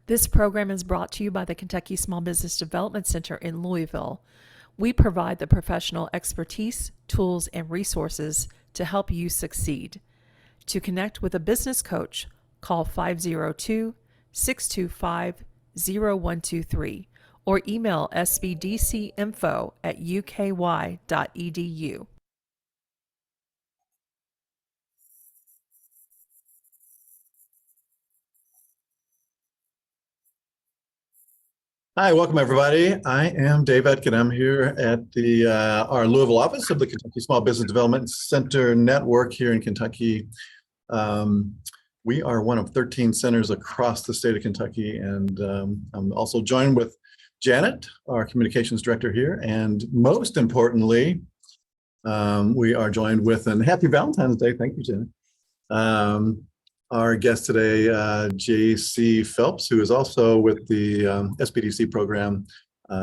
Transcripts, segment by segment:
This program is brought to you by the Kentucky Small Business Development Center in Louisville. We provide the professional expertise, tools, and resources to help you succeed. To connect with a business coach, call 502 625 0123 or email sbdcinfo@uky.edu. Hi, welcome everybody. I am Dave Etkin. I'm here at the our Louisville office of the Kentucky Small Business Development Center Network here in Kentucky. We are one of 13 centers across the state of Kentucky, and I'm also joined with Janet, our communications director here, and most importantly, we are joined with, and happy Valentine's Day. Thank you, Janet. Our guest today, J.C. Phelps, who is also with the SBDC program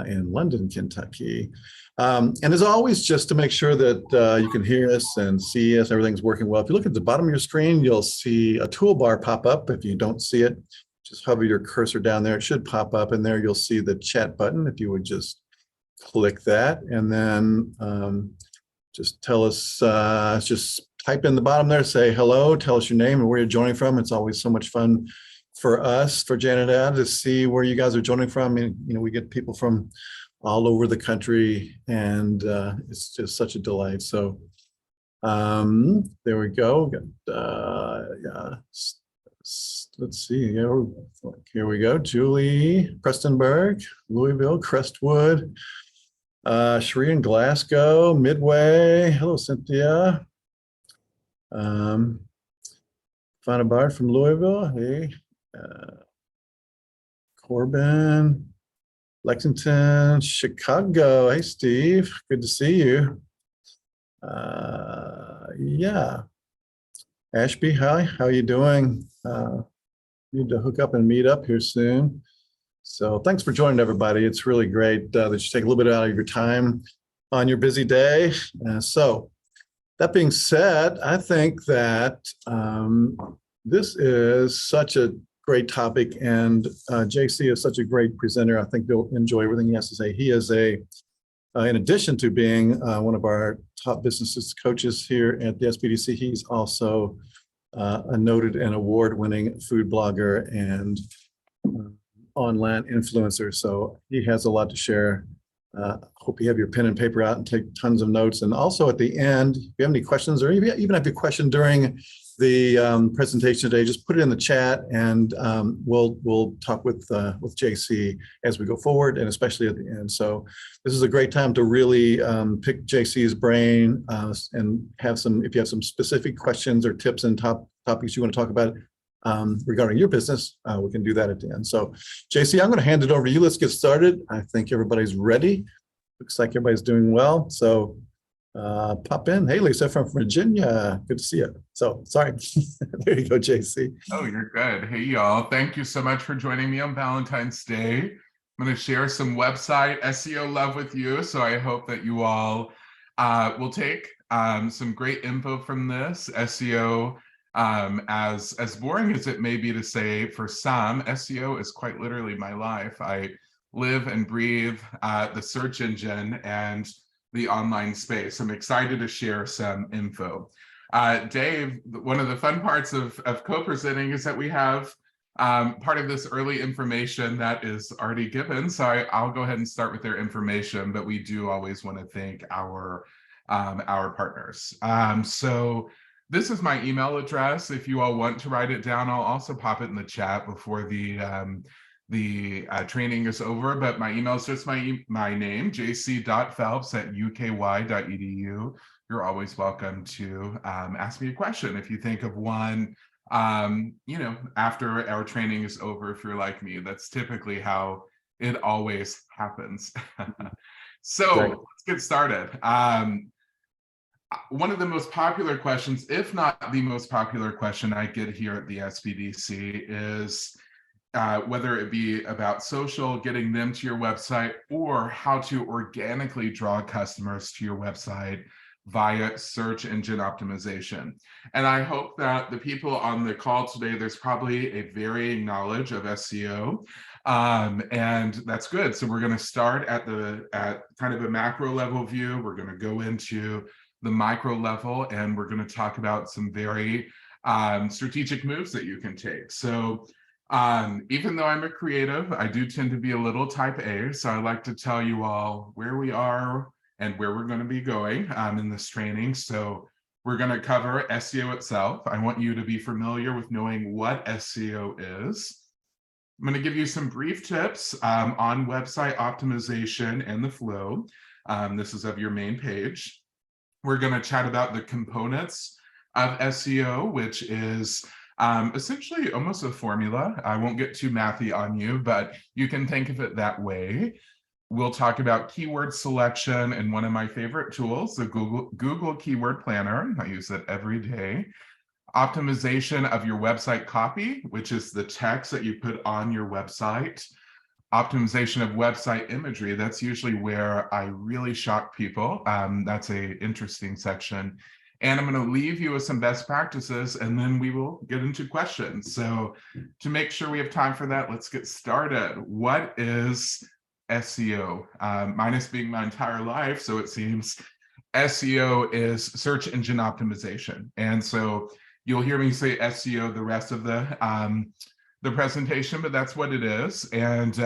in London, Kentucky. And as always, just to make sure that you can hear us and see us, everything's working well. If you look at the bottom of your screen, you'll see a toolbar pop up. If you don't see it, just hover your cursor down there. It should pop up, and there you'll see the chat button. If you would just click that, and then just tell us, just type in the bottom there, say hello, tell us your name and where you're joining from. It's always so much fun for us, for Janet and I, to see where you guys are joining from. And, you know, we get people from all over the country, and it's just such a delight. So there we go. Yeah. Let's see. Here we go. Julie Prestonberg, Louisville, Crestwood, Sheree in Glasgow, Midway. Hello, Cynthia. Fana Bard from Louisville. Hey. Corbin, Lexington, Chicago. Hey, Steve. Good to see you. Yeah. Ashby, hi. How are you doing? Need to hook up and meet up here soon. So thanks for joining, everybody. It's really great that you take a little bit out of your time on your busy day. So that being said, I think that this is such a great topic, and JC is such a great presenter. I think you'll enjoy everything he has to say. He is in addition to being one of our top business coaches here at the SBDC, he's also a noted and award-winning food blogger and online influencer. So he has a lot to share. Hope you have your pen and paper out and take tons of notes. And also at the end, if you have any questions, or even if you have a question during the presentation today, just put it in the chat, and we'll talk with JC as we go forward, and especially at the end. So this is a great time to really pick JC's brain and have some, if you have some specific questions or tips and topics you want to talk about regarding your business, we can do that at the end. So JC, I'm going to hand it over to you. Let's get started. I think everybody's ready. Looks like everybody's doing well. So pop in. Hey, Lisa from Virginia. Good to see you. So sorry. There you go, JC. Oh, you're good. Hey, y'all. Thank you so much for joining me on Valentine's Day. I'm going to share some website SEO love with you. So I hope that you all will take some great info from this. SEO, as boring as it may be to say for some, SEO is quite literally my life. I live and breathe the search engine and the online space. I'm excited to share some info. Dave, one of the fun parts of co-presenting is that we have part of this early information that is already given. So I'll go ahead and start with their information, but we do always want to thank our partners. So this is my email address. If you all want to write it down, I'll also pop it in the chat before the training is over. But my email is just my name, jc.phelps@uky.edu. You're always welcome to ask me a question if you think of one. After our training is over, if you're like me, that's typically how it always happens. So Great. Let's get started. One of the most popular questions, if not the most popular question I get here at the SBDC is whether it be about social, getting them to your website, or how to organically draw customers to your website via search engine optimization. And I hope that the people on the call today, there's probably a varying knowledge of SEO, and that's good. So we're going to start at kind of a macro level view. We're going to go into the micro level, and we're going to talk about some very strategic moves that you can take. So even though I'm a creative, I do tend to be a little type A. So I like to tell you all where we are and where we're going to be going in this training. So we're going to cover SEO itself. I want you to be familiar with knowing what SEO is. I'm going to give you some brief tips on website optimization and the flow. This is of your main page. We're going to chat about the components of SEO, which is essentially almost a formula. I won't get too mathy on you, but you can think of it that way. We'll talk about keyword selection and one of my favorite tools, the Google Keyword Planner. I use it every day. Optimization of your website copy, which is the text that you put on your website. Optimization of website imagery, that's usually where I really shock people. That's an interesting section. And I'm going to leave you with some best practices, and then we will get into questions. So to make sure we have time for that, let's get started. What is SEO? Mine has been my entire life, so it seems SEO is search engine optimization. And so you'll hear me say SEO the rest of the presentation, but that's what it is. And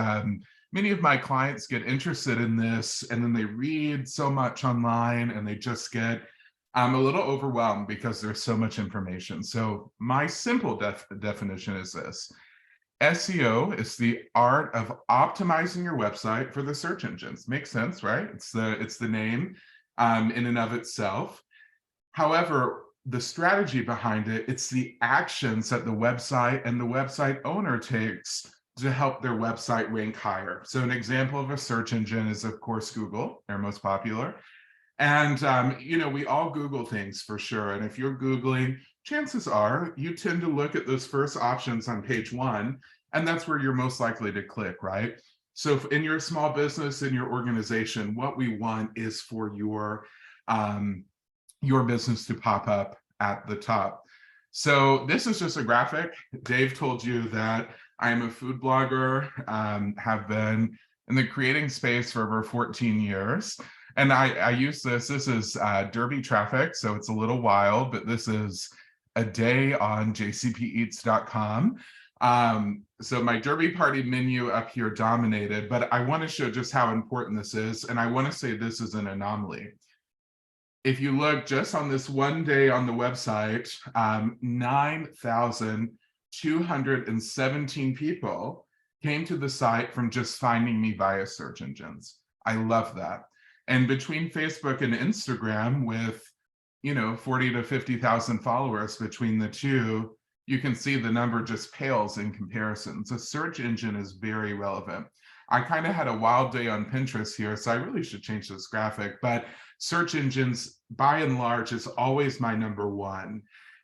many of my clients get interested in this, and then they read so much online, and they just get a little overwhelmed because there's so much information. So my simple definition is this. SEO is the art of optimizing your website for the search engines. Makes sense, right? It's the name in and of itself. However, the strategy behind it, it's the actions that the website and the website owner takes to help their website rank higher. So an example of a search engine is, of course, Google, their most popular. And, we all Google things for sure. And if you're Googling, chances are you tend to look at those first options on page 1, and that's where you're most likely to click, right? So in your small business, in your organization, what we want is for your business to pop up at the top. So this is just a graphic. Dave told you that I'm a food blogger, have been in the creating space for over 14 years. And I use this is Derby traffic, so it's a little wild, but this is a day on jcpeats.com. So my Derby party menu up here dominated, but I want to show just how important this is. And I want to say this is an anomaly. If you look just on this one day on the website, 9,217 people came to the site from just finding me via search engines. I love that. And between Facebook and Instagram with, 40 to 50,000 followers between the two, you can see the number just pales in comparison. So search engine is very relevant. I kind of had a wild day on Pinterest here, so I really should change this graphic, but search engines, by and large, is always my number one.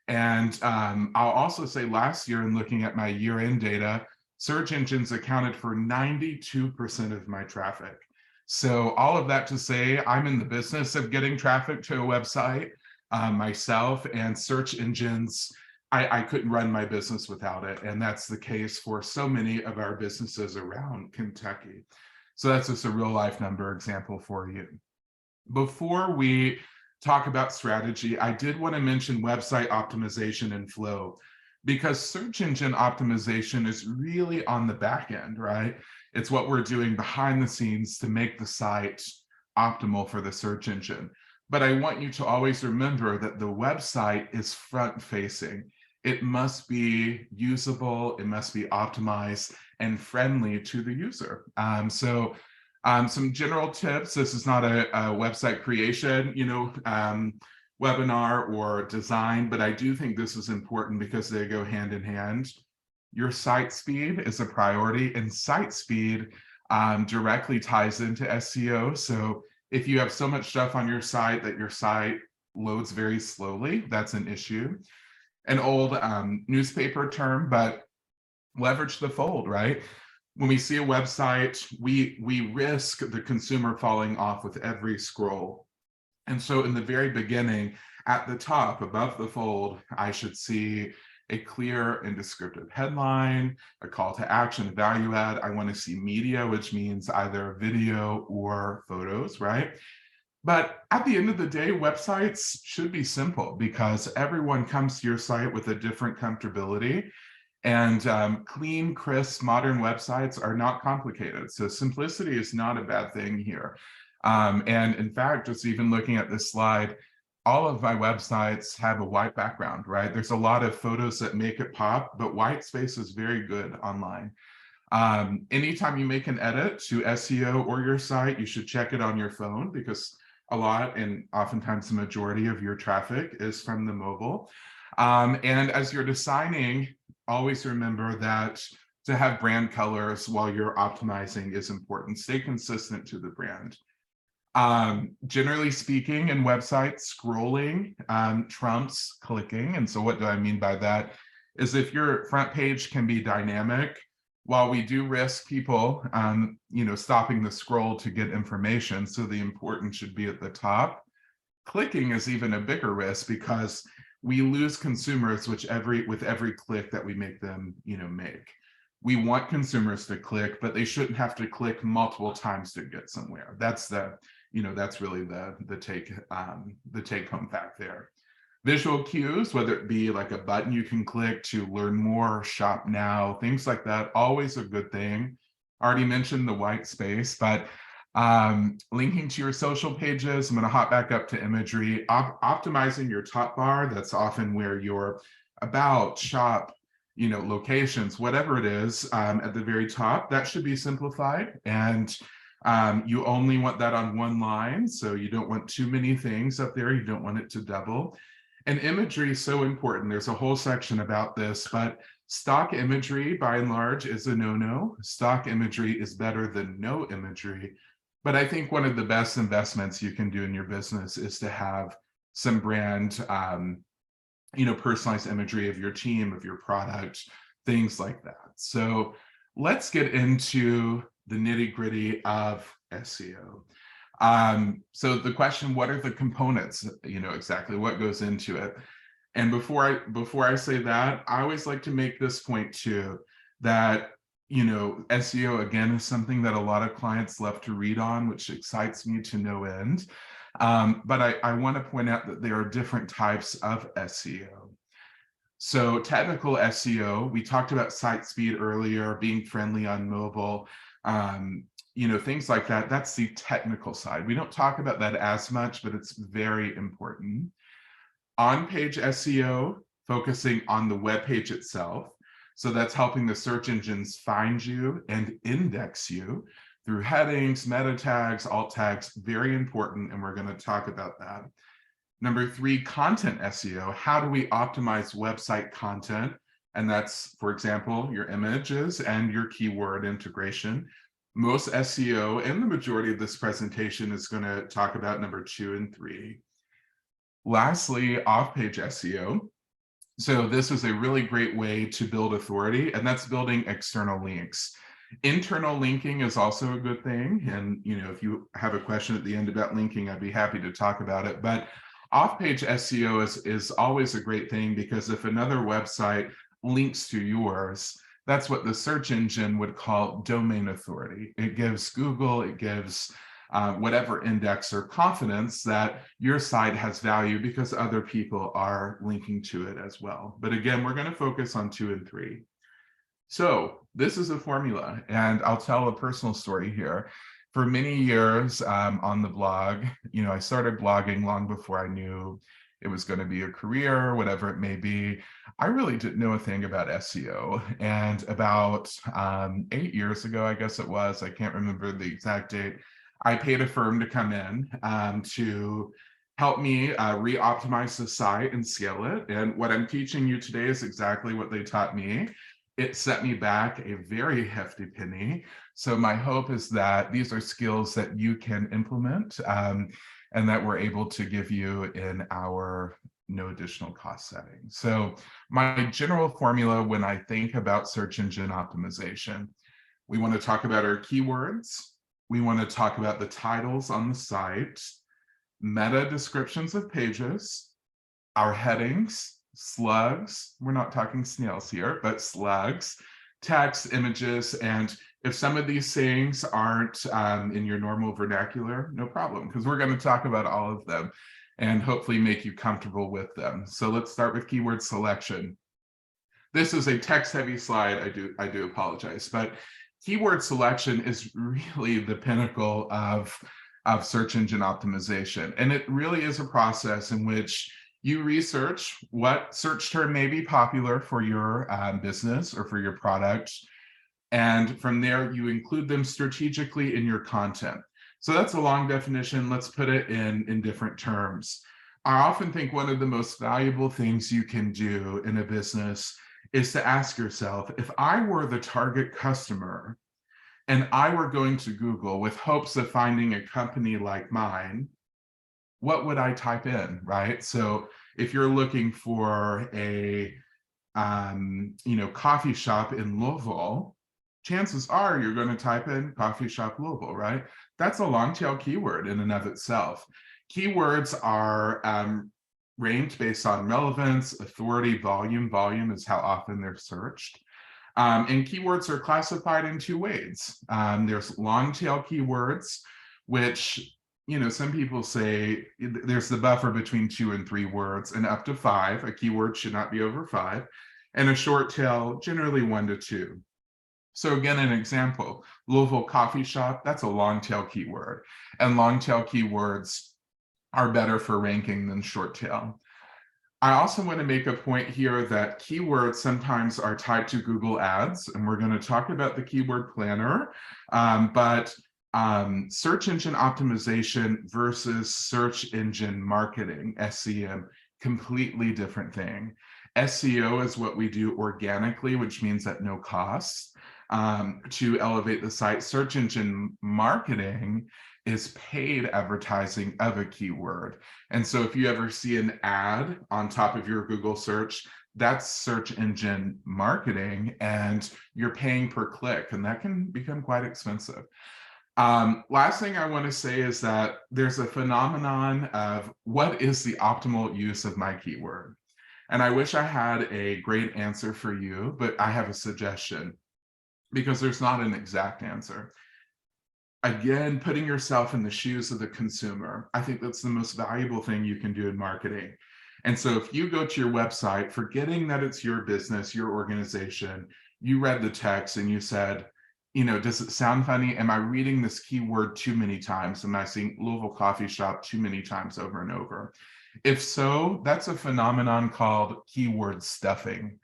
And I'll also say last year, in looking at my year-end data, search engines accounted for 92% of my traffic. So all of that to say, I'm in the business of getting traffic to a website myself, and search engines, I couldn't run my business without it. And that's the case for so many of our businesses around Kentucky. So that's just a real life number example for you. Before we talk about strategy, I did want to mention website optimization and flow, because search engine optimization is really on the back end, right? It's what we're doing behind the scenes to make the site optimal for the search engine. But I want you to always remember that the website is front facing. It must be usable, it must be optimized and friendly to the user. Some general tips. This is not a website creation, webinar or design, but I do think this is important because they go hand in hand. Your site speed is a priority, and site speed directly ties into SEO. So if you have so much stuff on your site that your site loads very slowly, that's an issue. An old newspaper term, but leverage the fold, right? When we see a website, we risk the consumer falling off with every scroll. And so in the very beginning, at the top, above the fold, I should see a clear and descriptive headline, a call to action, a value add. I want to see media, which means either video or photos, right? But at the end of the day, websites should be simple because everyone comes to your site with a different comfortability. And clean, crisp, modern websites are not complicated. So simplicity is not a bad thing here. And in fact, just even looking at this slide, all of my websites have a white background, right? There's a lot of photos that make it pop, but white space is very good online. Anytime you make an edit to SEO or your site, you should check it on your phone because a lot and oftentimes the majority of your traffic is from the mobile. And as you're designing, always remember that to have brand colors while you're optimizing is important. Stay consistent to the brand. Generally speaking, in websites, scrolling trumps clicking. And so what do I mean by that? Is if your front page can be dynamic, while we do risk people, stopping the scroll to get information, so the important should be at the top. Clicking is even a bigger risk because we lose consumers with every click that we make them, make. We want consumers to click, but they shouldn't have to click multiple times to get somewhere. That's really the take home fact there. Visual cues, whether it be like a button you can click to learn more, shop now, things like that, always a good thing. Already mentioned the white space, but linking to your social pages, I'm going to hop back up to imagery, optimizing your top bar. That's often where your about, shop, locations, whatever it is, at the very top, that should be simplified. And you only want that on one line, so you don't want too many things up there. You don't want it to double. And imagery is so important. There's a whole section about this, but stock imagery, by and large, is a no-no. Stock imagery is better than no imagery. But I think one of the best investments you can do in your business is to have some brand, personalized imagery of your team, of your product, things like that. So let's get into the nitty-gritty of SEO. So the question, what are the components, exactly what goes into it? And before I say that, I always like to make this point too, that, SEO again is something that a lot of clients love to read on, which excites me to no end. But I want to point out that there are different types of SEO. So technical SEO, we talked about site speed earlier, being friendly on mobile, things like that. That's the technical side. We don't talk about that as much, but it's very important. On-page SEO, focusing on the web page itself. So that's helping the search engines find you and index you through headings, meta tags, alt tags, very important, and we're going to talk about that. Number 3, content SEO. How do we optimize website content? And that's, for example, your images and your keyword integration. Most SEO and the majority of this presentation is going to talk about number 2 and 3. Lastly, off-page SEO. So this is a really great way to build authority, and that's building external links. Internal linking is also a good thing. And, if you have a question at the end about linking, I'd be happy to talk about it. But off-page SEO is always a great thing because if another website links to yours, that's what the search engine would call domain authority. It gives Google, it gives whatever indexer confidence that your site has value because other people are linking to it as well. But again, we're going to focus on 2 and 3. So this is a formula, and I'll tell a personal story here. For many years on the blog, I started blogging long before I knew it was going to be a career, whatever it may be. I really didn't know a thing about SEO. And about 8 years ago, I guess it was, I can't remember the exact date, I paid a firm to come in to help me re-optimize the site and scale it. And what I'm teaching you today is exactly what they taught me. It set me back a very hefty penny. So my hope is that these are skills that you can implement and that we're able to give you in our no additional cost setting. So my general formula when I think about search engine optimization, we want to talk about our keywords. We want to talk about the titles on the site. meta descriptions of pages, our headings, slugs, we're not talking snails here, but slugs, text, images, and if some of these things aren't in your normal vernacular, no problem, because we're going to talk about all of them and hopefully make you comfortable with them. So let's start with keyword selection. This is a text-heavy slide. I do apologize, but keyword selection is really the pinnacle of search engine optimization. And it really is a process in which you research what search term may be popular for your business or for your product. And from there, you include them strategically in your content. So that's a long definition. Let's put it in different terms. I often think one of the most valuable things you can do in a business is to ask yourself, if I were the target customer and I were going to Google with hopes of finding a company like mine, what would I type in, right? So if you're looking for a coffee shop in Louisville, chances are you're going to type in coffee shop Louisville, right? That's a long tail keyword in and of itself. Keywords are ranked based on relevance, authority, volume. Volume is how often they're searched. And keywords are classified in two ways. There's long tail keywords, which, some people say there's the buffer between 2 and 3 words and up to 5. A keyword should not be over 5. And a short tail, generally 1 to 2. So again, an example, Louisville coffee shop, that's a long tail keyword. And long tail keywords are better for ranking than short tail. I also want to make a point here that keywords sometimes are tied to Google Ads, and we're going to talk about the keyword planner, but search engine optimization versus search engine marketing, SEM, completely different thing. SEO is what we do organically, which means at no cost to elevate the site. Search engine marketing is paid advertising of a keyword. And so if you ever see an ad on top of your Google search, that's search engine marketing, and you're paying per click, and that can become quite expensive. Last thing I want to say is that there's a phenomenon of what is the optimal use of my keyword. And I wish I had a great answer for you, but I have a suggestion, because there's not an exact answer. Again, putting yourself in the shoes of the consumer, I think that's the most valuable thing you can do in marketing. And so if you go to your website, forgetting that it's your business, your organization, you read the text and you said, does it sound funny? Am I reading this keyword too many times? Am I seeing Louisville coffee shop too many times over and over? If so, that's a phenomenon called keyword stuffing.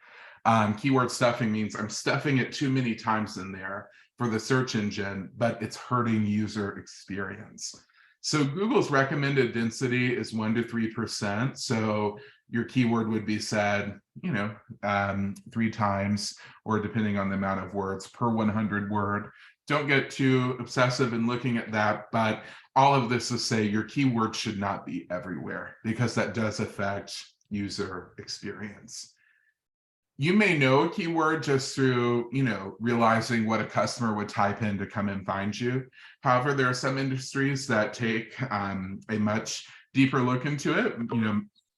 Keyword stuffing means I'm stuffing it too many times in there for the search engine, but it's hurting user experience. So Google's recommended density is 1 to 3%. So your keyword would be said, 3 times, or depending on the amount of words per 100 word. Don't get too obsessive in looking at that, but all of this to say your keyword should not be everywhere, because that does affect user experience. You may know a keyword just through, realizing what a customer would type in to come and find you. However, there are some industries that take a much deeper look into it,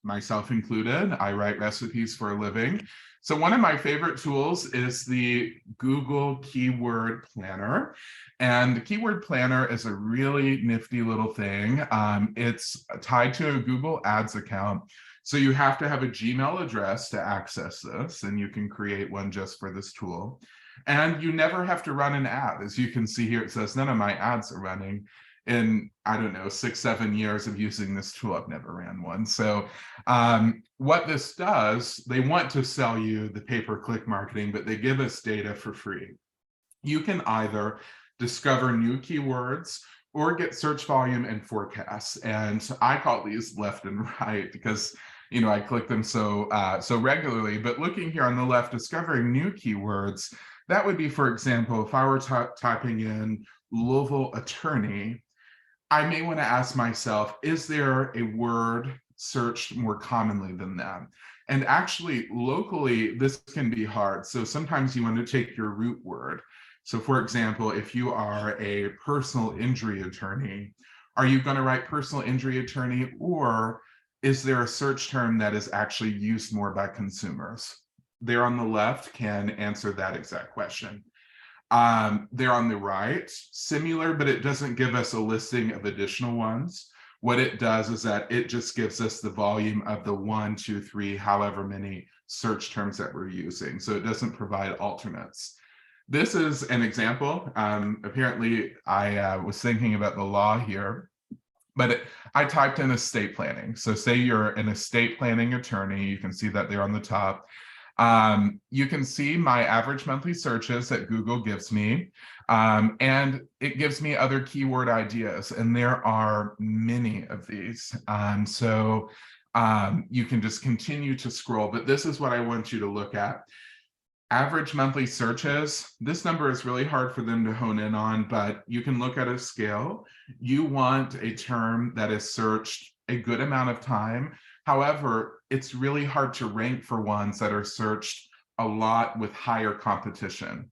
myself included. I write recipes for a living. So one of my favorite tools is the Google Keyword Planner. And the Keyword Planner is a really nifty little thing. It's tied to a Google Ads account. So you have to have a Gmail address to access this, and you can create one just for this tool. And you never have to run an ad. As you can see here, it says none of my ads are running. In, 6-7 years of using this tool, I've never ran one. So what this does, they want to sell you the pay-per-click marketing, but they give us data for free. You can either discover new keywords or get search volume and forecasts. And I call these left and right because I click them so regularly. But looking here on the left, discovering new keywords, that would be, for example, if I were typing in Louisville attorney, I may want to ask myself, is there a word searched more commonly than that? And actually, locally, this can be hard. So sometimes you want to take your root word. So for example, if you are a personal injury attorney, Are you going to write personal injury attorney, or is there a search term that is actually used more by consumers? There on the left can answer that exact question. There on the right, similar, but it doesn't give us a listing of additional ones. What it does is that it just gives us the volume of the 1, 2, 3, however many search terms that we're using. So it doesn't provide alternates. This is an example. Apparently, I was thinking about the law here, but I typed in estate planning. So say you're an estate planning attorney, you can see that there on the top. You can see my average monthly searches that Google gives me, and it gives me other keyword ideas, and there are many of these. You can just continue to scroll, but this is what I want you to look at. Average monthly searches, this number is really hard for them to hone in on, but you can look at a scale. You want a term that is searched a good amount of time. However, it's really hard to rank for ones that are searched a lot with higher competition.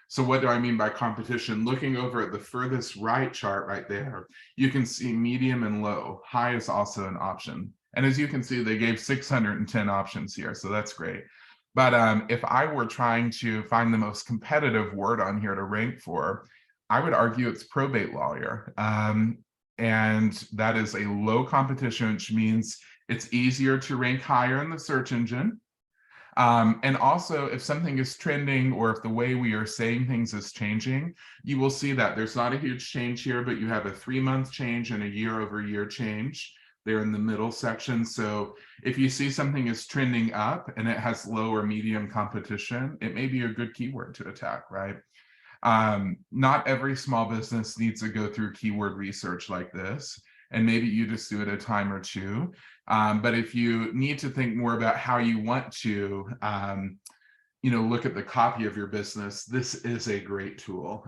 So what do I mean by competition? Looking over at the furthest right chart right there, you can see medium and low. High is also an option. And as you can see, they gave 610 options here, so that's great. But if I were trying to find the most competitive word on here to rank for, I would argue it's probate lawyer. And that is a low competition, which means it's easier to rank higher in the search engine. And also, if something is trending or if the way we are saying things is changing, you will see that there's not a huge change here, but you have a 3-month change and a year-over-year change. They're in the middle section. So if you see something is trending up and it has low or medium competition, it may be a good keyword to attack, right? Not every small business needs to go through keyword research like this, and maybe you just do it a time or two. But if you need to think more about how you want to, look at the copy of your business, this is a great tool.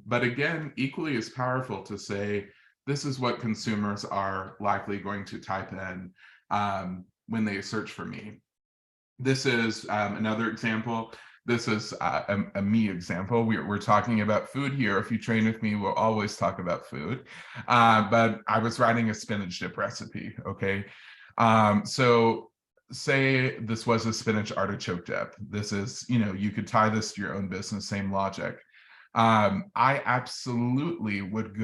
But again, equally as powerful to say, this is what consumers are likely going to type in when they search for me. This is another example. This is a me example. We're talking about food here. If you train with me, we'll always talk about food. But I was writing a spinach dip recipe, okay? So say this was a spinach artichoke dip. This is, you could tie this to your own business, same logic. I absolutely would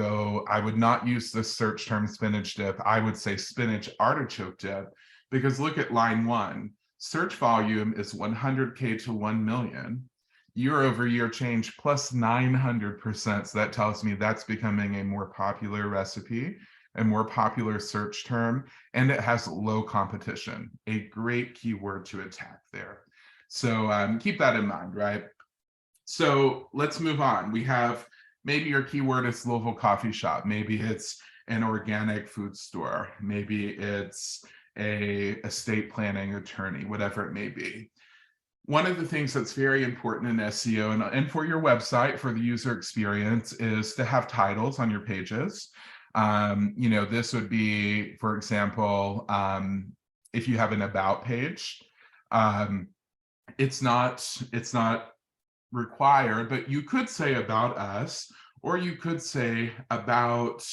I would not use the search term spinach dip. I would say spinach artichoke dip, because look at line 1. Search volume is 100K to 1 million. Year-over-year change plus 900%. So that tells me that's becoming a more popular recipe, a more popular search term, and it has low competition. A great keyword to attack there. So keep that in mind, right? So let's move on. We have, maybe your keyword is Louisville coffee shop. Maybe it's an organic food store. Maybe it's a estate planning attorney, whatever it may be. One of the things that's very important in SEO and for your website, for the user experience, is to have titles on your pages. This would be, for example, if you have an about page, it's not required, but you could say about us, or you could say about,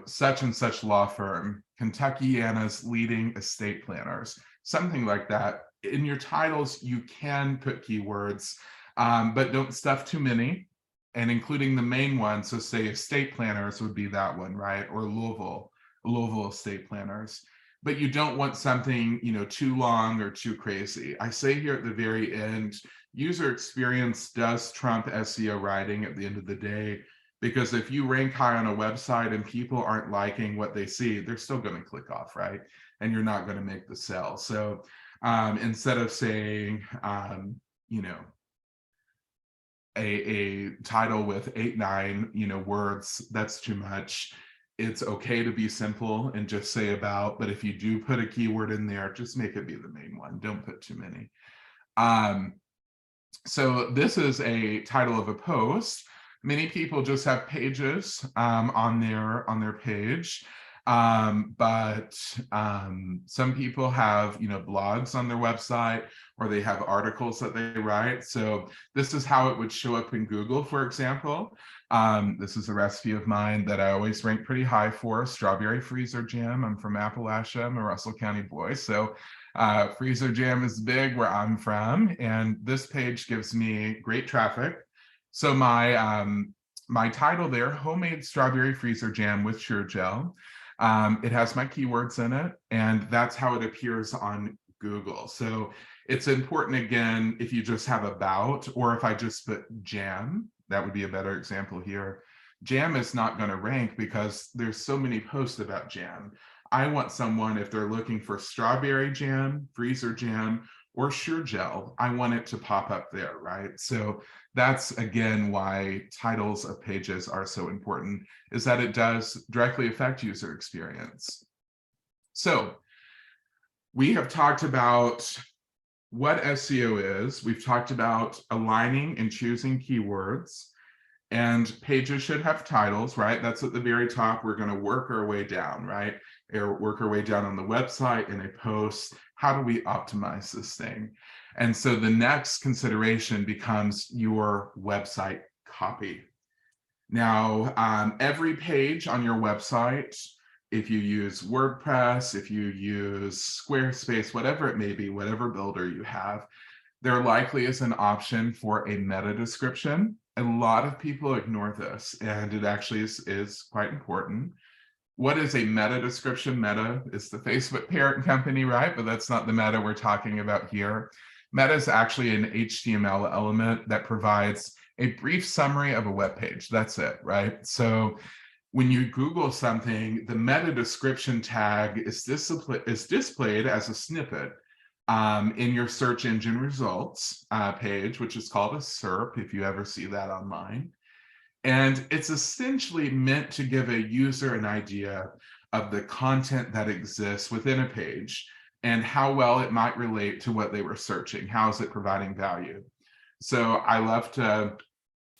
such and such law firm, Kentuckiana's leading estate planners, something like that. In your titles, you can put keywords, but don't stuff too many, and including the main one. So say estate planners would be that one, right? Or Louisville estate planners. But you don't want something, too long or too crazy. I say here at the very end, user experience does trump SEO writing at the end of the day, because if you rank high on a website and people aren't liking what they see, they're still going to click off, right? And you're not going to make the sale. So instead of saying, a title with 8, 9, words, that's too much. It's okay to be simple and just say about, but if you do put a keyword in there, just make it be the main one. Don't put too many. So this is a title of a post. Many people just have pages on their page. But some people have, blogs on their website, or they have articles that they write. So this is how it would show up in Google, for example. This is a recipe of mine that I always rank pretty high for, strawberry freezer jam. I'm from Appalachia. I'm a Russell County boy. So freezer jam is big where I'm from. And this page gives me great traffic. So my title there, homemade strawberry freezer jam with sure gel. It has my keywords in it, and that's how it appears on Google. So it's important, again, if you just have about, or if I just put jam, that would be a better example here. Jam is not going to rank because there's so many posts about jam. I want someone, if they're looking for strawberry jam, freezer jam, or sure gel, I want it to pop up there, right? So that's, again, why titles of pages are so important, is that it does directly affect user experience. So we have talked about what SEO is. We've talked about aligning and choosing keywords, and pages should have titles, right? That's at the very top. We're going to work our way down, right? Or work our way down on the website in a post. How do we optimize this thing? And so the next consideration becomes your website copy. Now, every page on your website, if you use WordPress, if you use Squarespace, whatever it may be, whatever builder you have, there likely is an option for a meta description. A lot of people ignore this, and it actually is quite important. What is a meta description? Meta is the Facebook parent company, right? But that's not the meta we're talking about here. Meta is actually an HTML element that provides a brief summary of a web page. That's it, right? So when you Google something, the meta description tag is displayed as a snippet in your search engine results page, which is called a SERP, if you ever see that online. And it's essentially meant to give a user an idea of the content that exists within a page and how well it might relate to what they were searching. How is it providing value? So I love to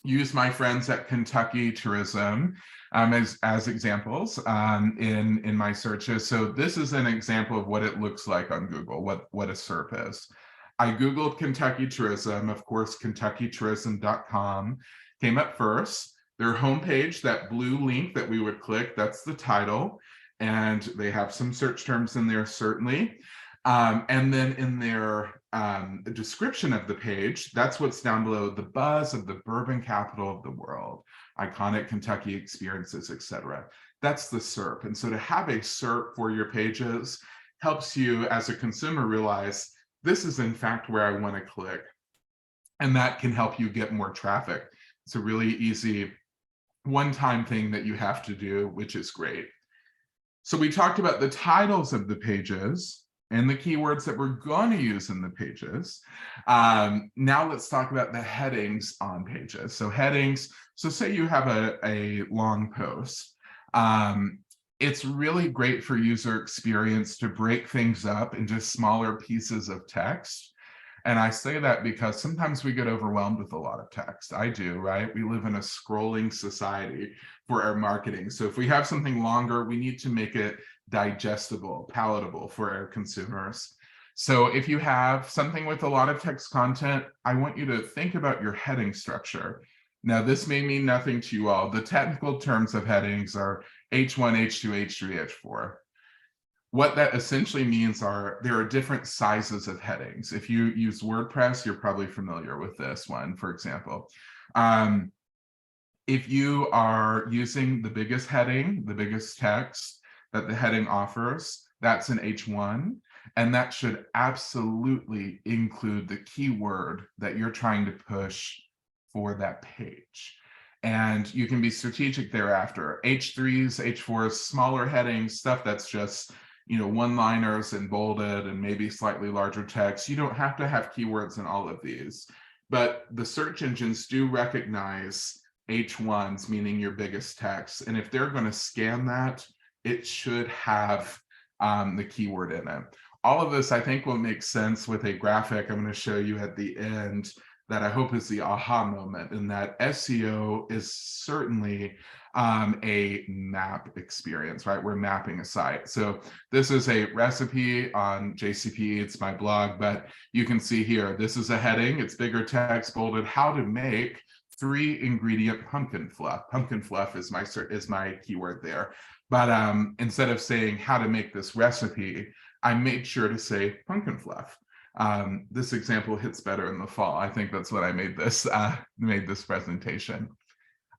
use my friends at Kentucky Tourism as examples in my searches. So this is an example of what it looks like on Google, what a SERP is. I Googled Kentucky Tourism. Of course, KentuckyTourism.com came up first. Their homepage, that blue link that we would click, that's the title. And they have some search terms in there, certainly. And then in their description of the page, that's what's down below: the buzz of the bourbon capital of the world, iconic Kentucky experiences, etc. That's the SERP. And so to have a SERP for your pages helps you as a consumer realize this is in fact where I want to click. And that can help you get more traffic. It's a really easy one-time thing that you have to do, which is great. So we talked about the titles of the pages and the keywords that we're going to use in the pages. Now let's talk about the headings on pages. So headings, so say you have a long post. It's really great for user experience to break things up into smaller pieces of text. And I say that because sometimes we get overwhelmed with a lot of text. I do, right? We live in a scrolling society for our marketing. So if we have something longer, we need to make it digestible, palatable for our consumers. So if you have something with a lot of text content, I want you to think about your heading structure. Now, this may mean nothing to you all. The technical terms of headings are H1, H2, H3, H4. What that essentially means are there are different sizes of headings. If you use WordPress, you're probably familiar with this one, for example. If you are using the biggest heading, the biggest text that the heading offers, that's an H1, and that should absolutely include the keyword that you're trying to push for that page. And you can be strategic thereafter. H3s, H4s, smaller headings, stuff that's just one-liners and bolded and maybe slightly larger text. You don't have to have keywords in all of these, but the search engines do recognize H1s, meaning your biggest text. And if they're going to scan that, it should have the keyword in it. All of this, I think, will make sense with a graphic I'm going to show you at the end that I hope is the aha moment, in that SEO is certainly a map experience, right? We're mapping a site. So this is a recipe on JCP, it's my blog, but you can see here, this is a heading, it's bigger text, bolded, how to make 3-ingredient pumpkin fluff. Pumpkin fluff is my keyword there. But instead of saying how to make this recipe, I made sure to say pumpkin fluff. This example hits better in the fall. I think that's what I made this presentation.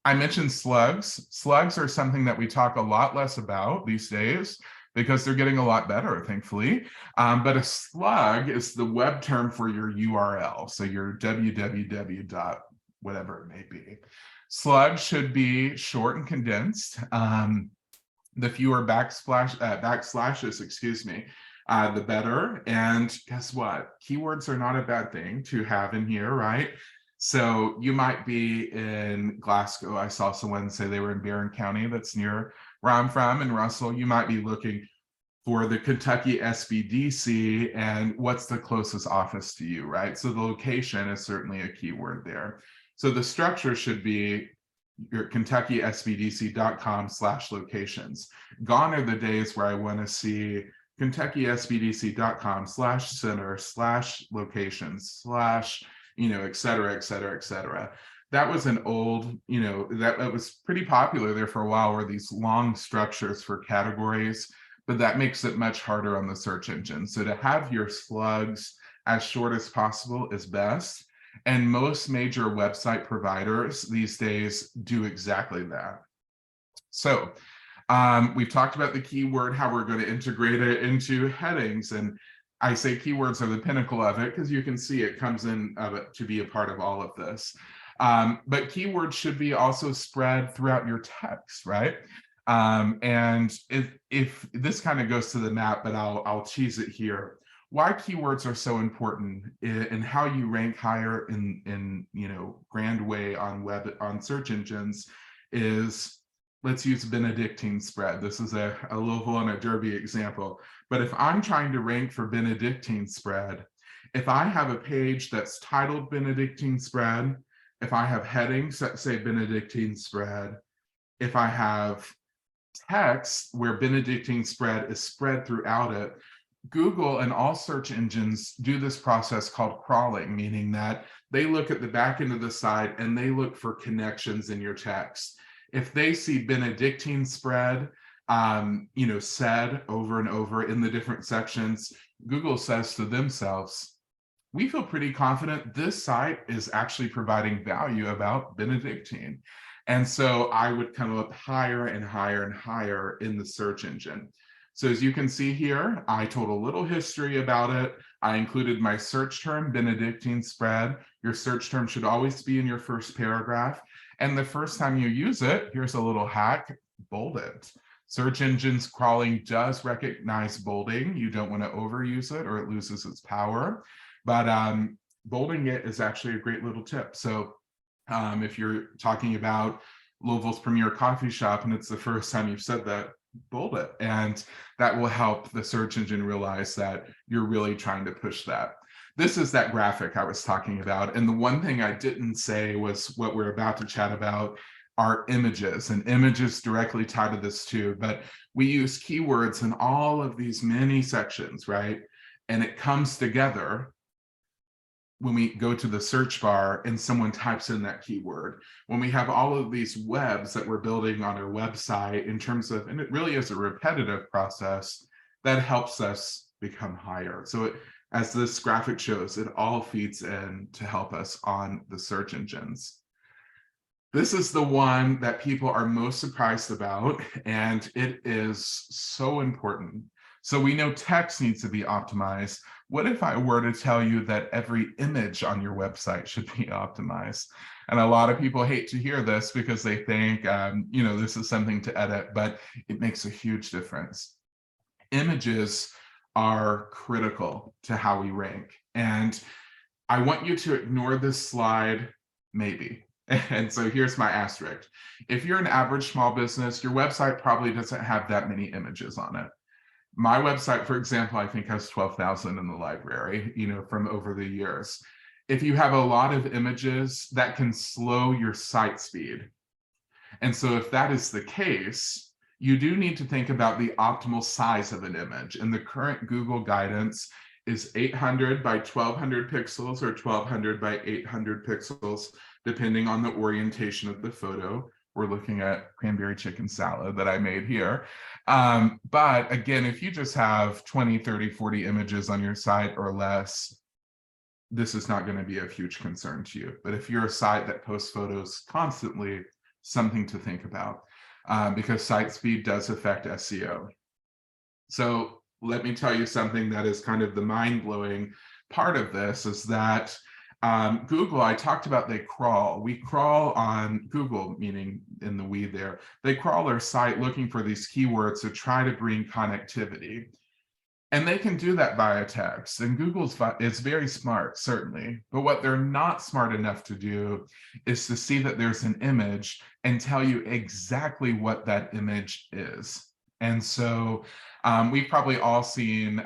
I mentioned slugs. Slugs are something that we talk a lot less about these days because they're getting a lot better, thankfully. But a slug is the web term for your URL, so your www dot whatever it may be. Slug should be short and condensed. The fewer backslashes, excuse me, the better. And guess what? Keywords are not a bad thing to have in here, right? So you might be in Glasgow. I saw someone say they were in Barron County, that's near where I'm from, in Russell. You might be looking for the Kentucky SBDC and what's the closest office to you, right? So the location is certainly a keyword there. So the structure should be your KentuckySBDC.com/locations. Gone are the days where I want to see KentuckySBDC.com/center/locations/ et cetera, et cetera, et cetera. That was an old, that was pretty popular there for a while, were these long structures for categories, but that makes it much harder on the search engine. So to have your slugs as short as possible is best. And most major website providers these days do exactly that. So we've talked about the keyword, how we're going to integrate it into headings. And I say keywords are the pinnacle of it because you can see it comes in to be a part of all of this. But keywords should be also spread throughout your text, right? And if this kind of goes to the map, but I'll tease it here. Why keywords are so important and how you rank higher in grand way on search engines is, let's use Benedictine spread. This is a Louisville and a Derby example. But if I'm trying to rank for Benedictine spread, if I have a page that's titled Benedictine spread, if I have headings that say Benedictine spread, if I have text where Benedictine spread is spread throughout it, Google and all search engines do this process called crawling, meaning that they look at the back end of the site and they look for connections in your text. If they see Benedictine spread, said over and over in the different sections, Google says to themselves, we feel pretty confident this site is actually providing value about Benedictine. And so I would come up higher and higher and higher in the search engine. So as you can see here, I told a little history about it. I included my search term, Benedictine spread. Your search term should always be in your first paragraph. And the first time you use it, here's a little hack, bold it. Search engines crawling does recognize bolding. You don't want to overuse it or it loses its power. But bolding it is actually a great little tip. So if you're talking about Louisville's premier coffee shop and it's the first time you've said that, bold it. And that will help the search engine realize that you're really trying to push that. This is that graphic I was talking about. And the one thing I didn't say was what we're about to chat about are images, and images directly tied to this too. But we use keywords in all of these many sections, right? And it comes together when we go to the search bar and someone types in that keyword. When we have all of these webs that we're building on our website in terms of, and it really is a repetitive process, that helps us become higher. So as this graphic shows, it all feeds in to help us on the search engines. This is the one that people are most surprised about, and it is so important. So we know text needs to be optimized. What if I were to tell you that every image on your website should be optimized? And a lot of people hate to hear this because they think, this is something to edit, but it makes a huge difference. Images are critical to how we rank. And I want you to ignore this slide, maybe. And so here's my asterisk. If you're an average small business, your website probably doesn't have that many images on it. My website, for example, I think has 12,000 in the library, from over the years. If you have a lot of images, that can slow your site speed. And so if that is the case, you do need to think about the optimal size of an image. And the current Google guidance is 800 by 1200 pixels or 1200 by 800 pixels, depending on the orientation of the photo. We're looking at cranberry chicken salad that I made here. But again, if you just have 20, 30, 40 images on your site or less, this is not going to be a huge concern to you. But if you're a site that posts photos constantly, something to think about, because site speed does affect SEO. So let me tell you something that is kind of the mind-blowing part of this is that Google, I talked about they crawl. We crawl on Google, meaning in the we there. They crawl our site looking for these keywords to try to bring connectivity. And they can do that via text. And Google's is very smart, certainly. But what they're not smart enough to do is to see that there's an image and tell you exactly what that image is. And so we've probably all seen,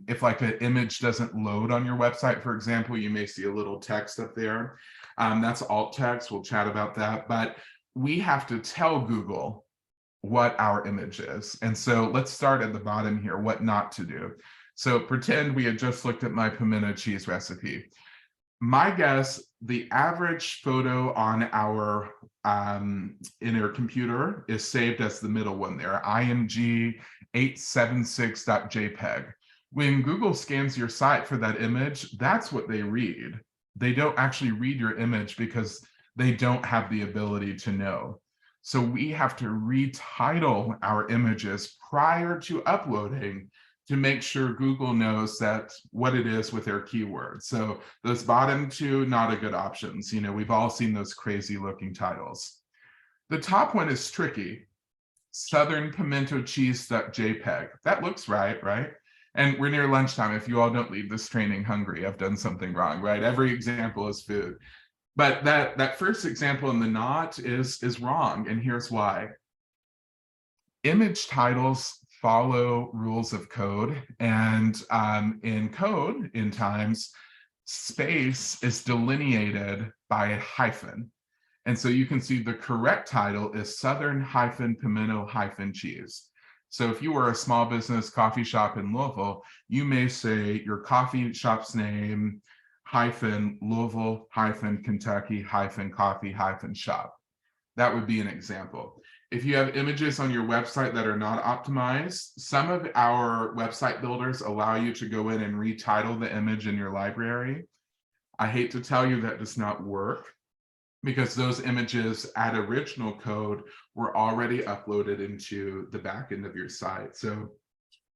if like an image doesn't load on your website, for example, you may see a little text up there. That's alt text. We'll chat about that. But we have to tell Google what our image is. And so let's start at the bottom here, what not to do. So pretend we had just looked at my pimento cheese recipe. My guess, the average photo on our in our computer is saved as the middle one there, img876.jpg. When Google scans your site for that image, that's what they read. They don't actually read your image because they don't have the ability to know. So we have to retitle our images prior to uploading to make sure Google knows that what it is with their keywords. So those bottom two, not a good options. You know, we've all seen those crazy looking titles. The top one is tricky. Southern pimento cheese.jpg. That looks right, right? And we're near lunchtime. If you all don't leave this training hungry, I've done something wrong, right? Every example is food. But that first example in the not is wrong, and here's why. Image titles follow rules of code, and in code, in times, space is delineated by a hyphen. And so you can see the correct title is Southern-pimento-cheese. So if you were a small business coffee shop in Louisville, you may say your coffee shop's name, Louisville, Kentucky, coffee, shop. That would be an example. If you have images on your website that are not optimized, some of our website builders allow you to go in and retitle the image in your library. I hate to tell you that does not work because those images at original code were already uploaded into the back end of your site. So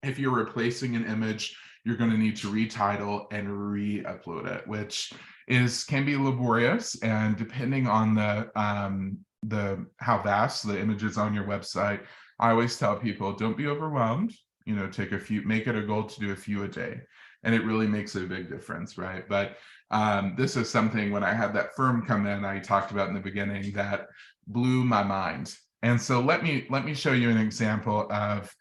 if you're replacing an image, you're going to need to retitle and re-upload it, which can be laborious. And depending on how vast the images on your website, I always tell people, don't be overwhelmed. You know, make it a goal to do a few a day, and it really makes a big difference, right? But this is something when I had that firm come in, I talked about in the beginning that blew my mind. And so let me show you an example of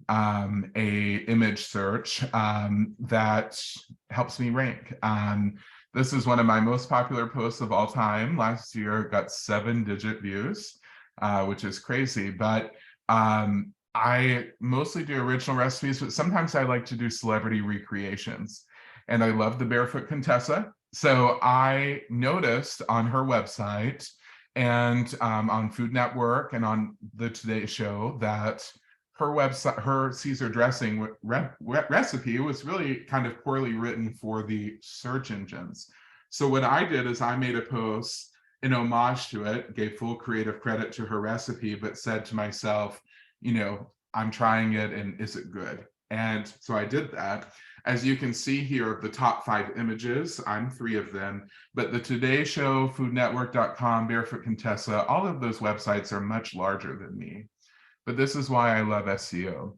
a image search that helps me rank. This is one of my most popular posts of all time. Last year, it got 7-digit views, which is crazy. But I mostly do original recipes, but sometimes I like to do celebrity recreations. And I love the Barefoot Contessa. So I noticed on her website and on Food Network and on the Today Show that her website, her Caesar dressing recipe was really kind of poorly written for the search engines. So what I did is I made a post in homage to it, gave full creative credit to her recipe, but said to myself, you know, I'm trying it and is it good? And so I did that. As you can see here, the top 5 images, I'm 3 of them, but the Today Show, foodnetwork.com, Barefoot Contessa, all of those websites are much larger than me. But this is why I love SEO.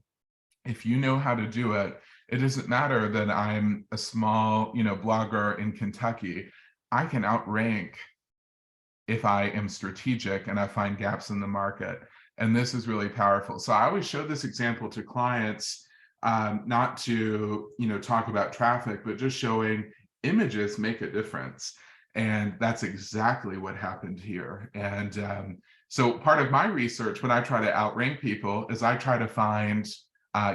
If you know how to do it, it doesn't matter that I'm a small, blogger in Kentucky. I can outrank if I am strategic and I find gaps in the market. And this is really powerful. So I always show this example to clients, not to, talk about traffic, but just showing images make a difference. And that's exactly what happened here. And So part of my research when I try to outrank people is I try to find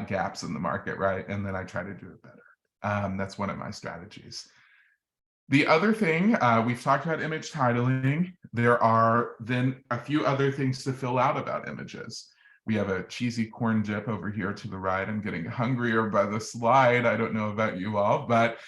gaps in the market, right? And then I try to do it better. That's one of my strategies. The other thing, we've talked about image titling. There are then a few other things to fill out about images. We have a cheesy corn dip over here to the right. I'm getting hungrier by the slide. I don't know about you all, but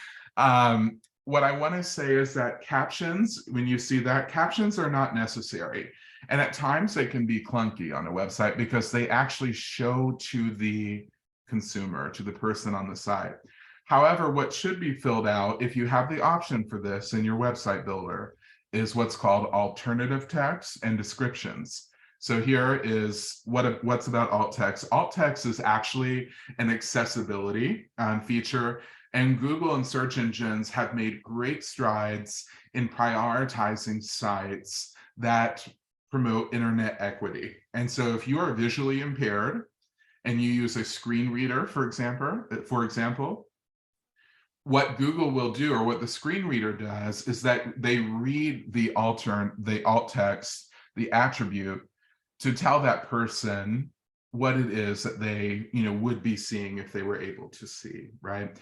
what I want to say is that captions, when you see that, captions are not necessary. And at times they can be clunky on a website because they actually show to the consumer, to the person on the site. However, what should be filled out, if you have the option for this in your website builder, is what's called alternative text and descriptions. So here is what's about alt text. Alt text is actually an accessibility feature, and Google and search engines have made great strides in prioritizing sites that promote internet equity. And so if you are visually impaired and you use a screen reader, for example, what Google will do, or what the screen reader does, is that they read the alt text, the attribute, to tell that person what it is that they would be seeing if they were able to see, right?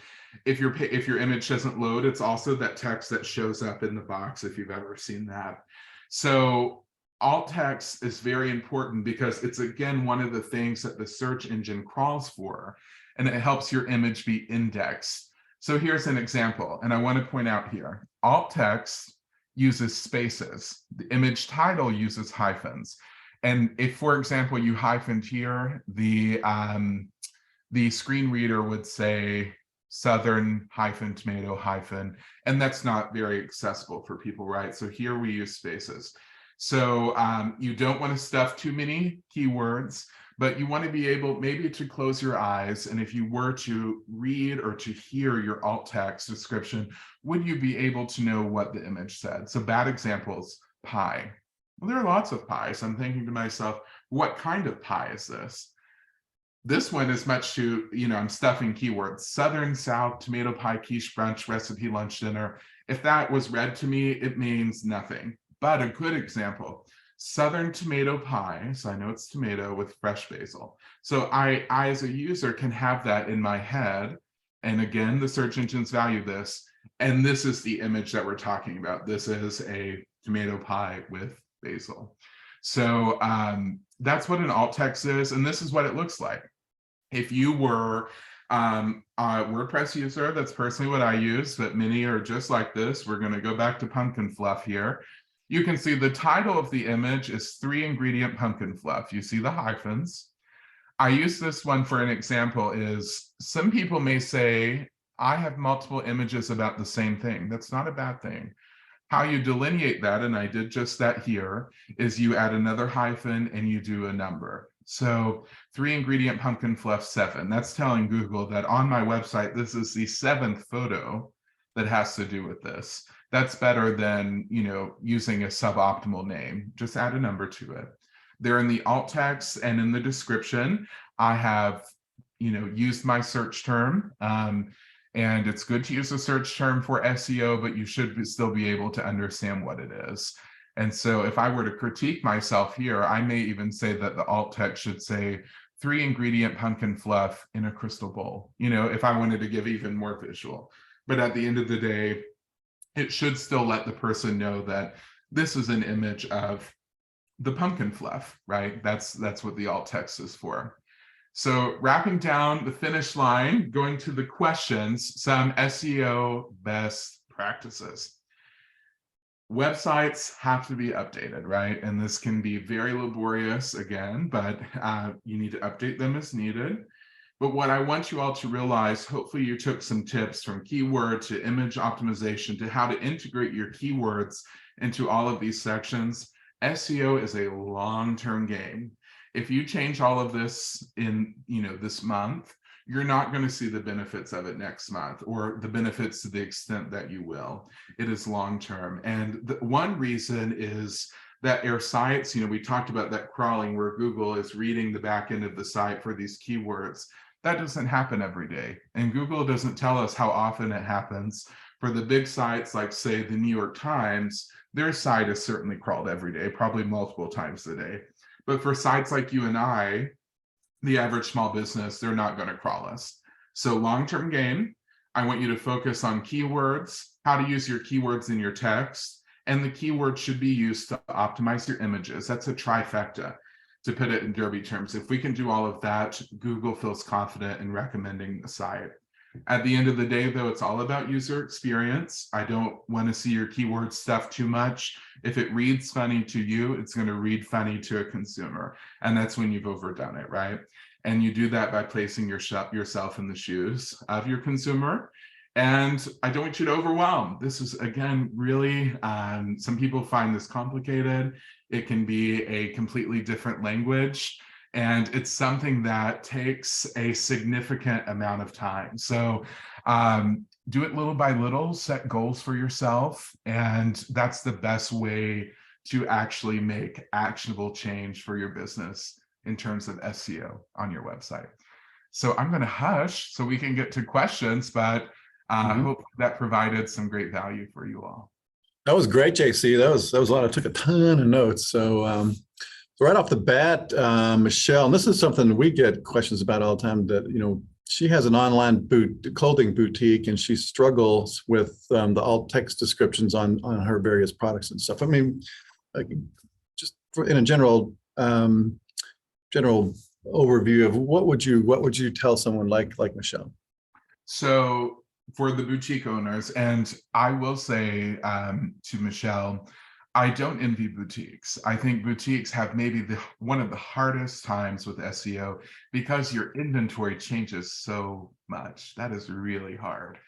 If your image doesn't load, it's also that text that shows up in the box, if you've ever seen that. So alt text is very important because it's, again, one of the things that the search engine crawls for, and it helps your image be indexed. So here's an example, and I want to point out here, alt text uses spaces. The image title uses hyphens. And if, for example, you hyphened here, the screen reader would say Southern hyphen tomato hyphen, and that's not very accessible for people, right? So here we use spaces. So you don't want to stuff too many keywords, but you want to be able maybe to close your eyes. And if you were to read or to hear your alt text description, would you be able to know what the image said? So bad examples, pie. Well, there are lots of pies. I'm thinking to myself, what kind of pie is this? This one is much too, I'm stuffing keywords. Southern, South, tomato pie, quiche brunch, recipe, lunch, dinner. If that was read to me, it means nothing. But a good example, Southern tomato pie. So I know it's tomato with fresh basil. So I as a user can have that in my head. And again, the search engines value this. And this is the image that we're talking about. This is a tomato pie with basil. So that's what an alt text is, and this is what it looks like. If you were a WordPress user, that's personally what I use, but many are just like this. We're going to go back to pumpkin fluff here. You can see the title of the image is 3-ingredient pumpkin fluff. You see the hyphens. I use this one for an example is some people may say, I have multiple images about the same thing. That's not a bad thing. How you delineate that, and I did just that here, is you add another hyphen and you do a number. So 3-ingredient pumpkin fluff 7. That's telling Google that on my website, this is the 7th photo that has to do with this. That's better than, using a suboptimal name. Just add a number to it. There in the alt text and in the description, I have, used my search term. And it's good to use a search term for SEO, but you should still be able to understand what it is. And so if I were to critique myself here, I may even say that the alt text should say 3-ingredient pumpkin fluff in a crystal bowl, if I wanted to give even more visual. But at the end of the day, it should still let the person know that this is an image of the pumpkin fluff, right? That's what the alt text is for. So wrapping down the finish line, going to the questions, some SEO best practices. Websites have to be updated, right? And this can be very laborious again, but you need to update them as needed. But what I want you all to realize, hopefully you took some tips from keyword to image optimization to how to integrate your keywords into all of these sections. SEO is a long-term game. If you change all of this in, this month, you're not going to see the benefits of it next month, or the benefits to the extent that you will. It is long-term. And the one reason is that our sites, we talked about that crawling where Google is reading the back end of the site for these keywords. That doesn't happen every day. And Google doesn't tell us how often it happens. For the big sites like, say, the New York Times, their site is certainly crawled every day, probably multiple times a day. But for sites like you and I, the average small business, they're not going to crawl us. So long-term game, I want you to focus on keywords, how to use your keywords in your text, and the keywords should be used to optimize your images. That's a trifecta, to put it in derby terms. If we can do all of that, Google feels confident in recommending the site. At the end of the day, though, it's all about user experience. I don't want to see your keyword stuff too much. If it reads funny to you, it's going to read funny to a consumer. And that's when you've overdone it, right? And you do that by placing yourself in the shoes of your consumer. And I don't want you to overwhelm. This is, again, really, some people find this complicated. It can be a completely different language. And it's something that takes a significant amount of time. So do it little by little, set goals for yourself. And that's the best way to actually make actionable change for your business in terms of SEO on your website. So I'm going to hush so we can get to questions, but I hope that provided some great value for you all. That was great, JC. That was a lot. I took a ton of notes. So right off the bat, Michelle, and this is something we get questions about all the time, that, you know, she has an online clothing boutique, and she struggles with the alt text descriptions on her various products and stuff. I mean, just in a general overview of what would you tell someone like Michelle? So for the boutique owners, and I will say to Michelle, I don't envy boutiques. I think boutiques have maybe one of the hardest times with SEO because your inventory changes so much. That is really hard.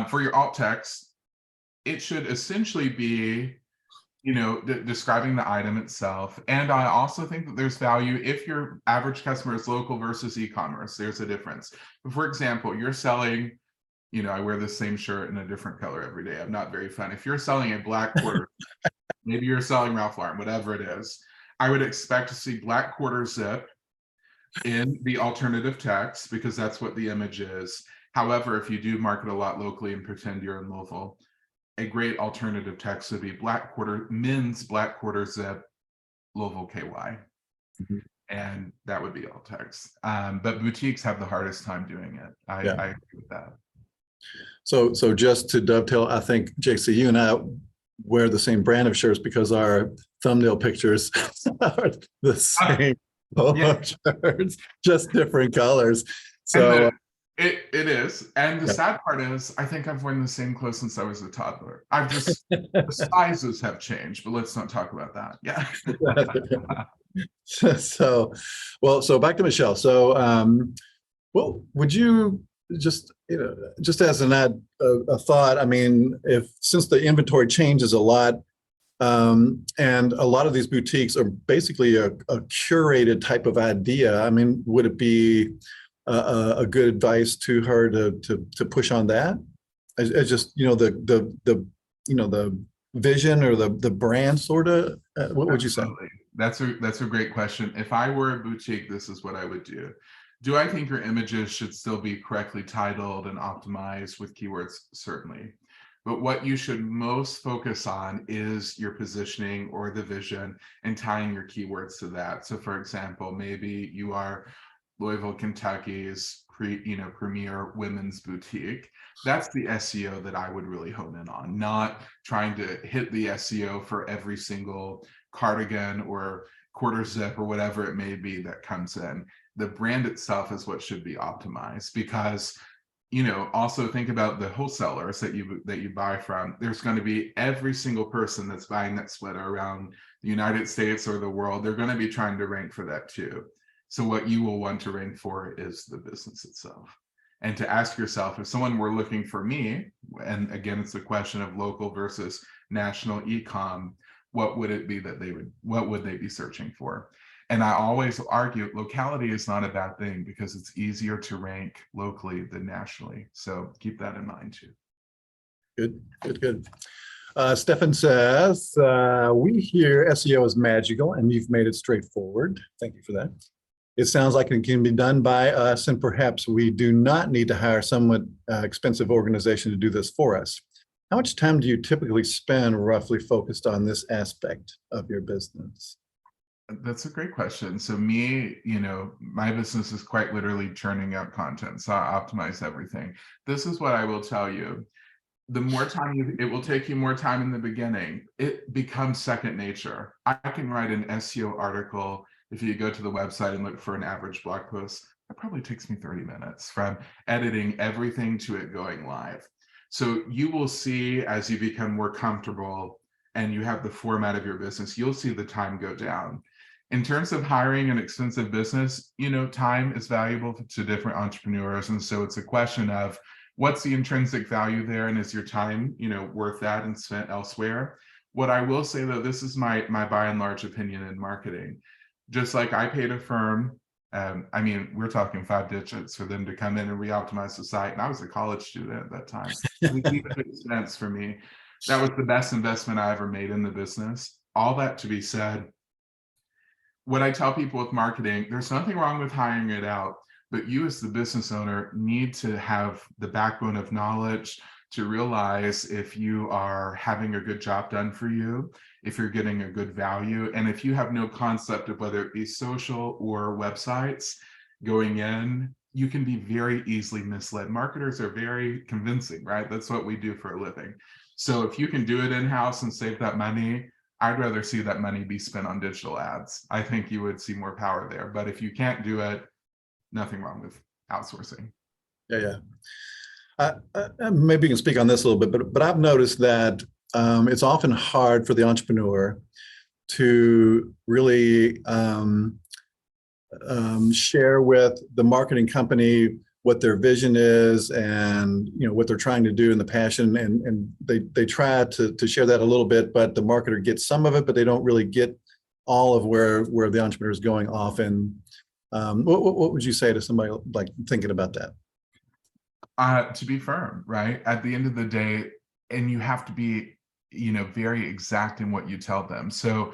For your alt text, it should essentially be, you know, describing the item itself. And I also think that there's value if your average customer is local versus e-commerce. There's a difference. For example, you're selling, you know, I wear the same shirt in a different color every day. I'm not very fun. If you're selling a black quarter, maybe you're selling Ralph Lauren, whatever it is, I would expect to see black quarter zip in the alternative text because that's what the image is. However, if you do market a lot locally and pretend you're in Louisville, a great alternative text would be men's black quarter zip, Louisville KY. And that would be alt text. But boutiques have the hardest time doing it. I agree with that. So just to dovetail, I think, JC, you and I wear the same brand of shirts because our thumbnail pictures are the same shirts, just different colors. So it is. And the sad part is, I think I've worn the same clothes since I was a toddler. The sizes have changed, but let's not talk about that. Yeah. So back to Michelle. So, well, would you just as a thought, I mean, since the inventory changes a lot, and a lot of these boutiques are basically a curated type of idea, I mean, would it be a good advice to her to push on that? As just, you know, the vision or the brand sort of, what would you say? That's a great question. If I were a boutique, this is what I would do. Do I think your images should still be correctly titled and optimized with keywords? Certainly. But what you should most focus on is your positioning or the vision and tying your keywords to that. So for example, maybe you are Louisville, Kentucky's premier women's boutique. That's the SEO that I would really hone in on, not trying to hit the SEO for every single cardigan or quarter zip or whatever it may be that comes in. The brand itself is what should be optimized, because, you know, also think about the wholesalers that you buy from. There's going to be every single person that's buying that sweater around the United States or the world. They're going to be trying to rank for that too. So what you will want to rank for is the business itself. And to ask yourself, if someone were looking for me, and again, it's a question of local versus national e-com, what would it be that what would they be searching for? And I always argue locality is not a bad thing because it's easier to rank locally than nationally. So keep that in mind too. Good. Stefan says, we hear SEO is magical and you've made it straightforward. Thank you for that. It sounds like it can be done by us, and perhaps we do not need to hire somewhat expensive organization to do this for us. How much time do you typically spend roughly focused on this aspect of your business? That's a great question. So me, my business is quite literally churning out content. So I optimize everything. This is what I will tell you. The more time it will take you more time in the beginning, it becomes second nature. I can write an SEO article. If you go to the website and look for an average blog post, it probably takes me 30 minutes from editing everything to it going live. So you will see as you become more comfortable and you have the format of your business, you'll see the time go down. In terms of hiring an expensive business, time is valuable to different entrepreneurs. And so it's a question of what's the intrinsic value there, and is your time, worth that and spent elsewhere? What I will say though, this is my by and large opinion in marketing. Just like I paid a firm, we're talking 5 digits for them to come in and re-optimize the site. And I was a college student at that time. It made sense for me. That was the best investment I ever made in the business. All that to be said, what I tell people with marketing, there's nothing wrong with hiring it out, but you as the business owner need to have the backbone of knowledge to realize if you are having a good job done for you, if you're getting a good value, and if you have no concept of whether it be social or websites going in, you can be very easily misled. Marketers are very convincing, right? That's what we do for a living. So if you can do it in-house and save that money, I'd rather see that money be spent on digital ads. I think you would see more power there. But if you can't do it, nothing wrong with outsourcing. Yeah. Maybe you can speak on this a little bit, but I've noticed that it's often hard for the entrepreneur to really share with the marketing company what their vision is and what they're trying to do and the passion, and they try to share that a little bit, but the marketer gets some of it, but they don't really get all of where the entrepreneur is going off. And what would you say to somebody like thinking about that? To be firm, right? At the end of the day, and you have to be, very exact in what you tell them. So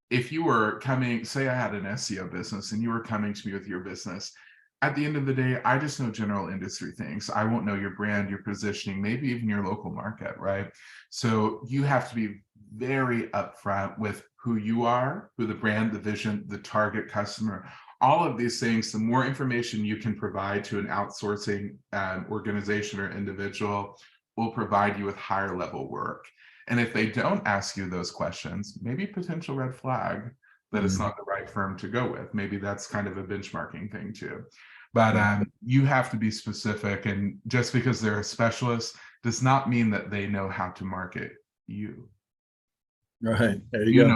if you were coming, say I had an SEO business and you were coming to me with your business, at the end of the day, I just know general industry things. I won't know your brand, your positioning, maybe even your local market, right? So you have to be very upfront with who you are, who the brand, the vision, the target customer, all of these things. The more information you can provide to an outsourcing organization or individual will provide you with higher level work. And if they don't ask you those questions, maybe potential red flag that it's not the right firm to go with. Maybe that's kind of a benchmarking thing too. But you have to be specific, and just because they're a specialist does not mean that they know how to market you. Right, there you go.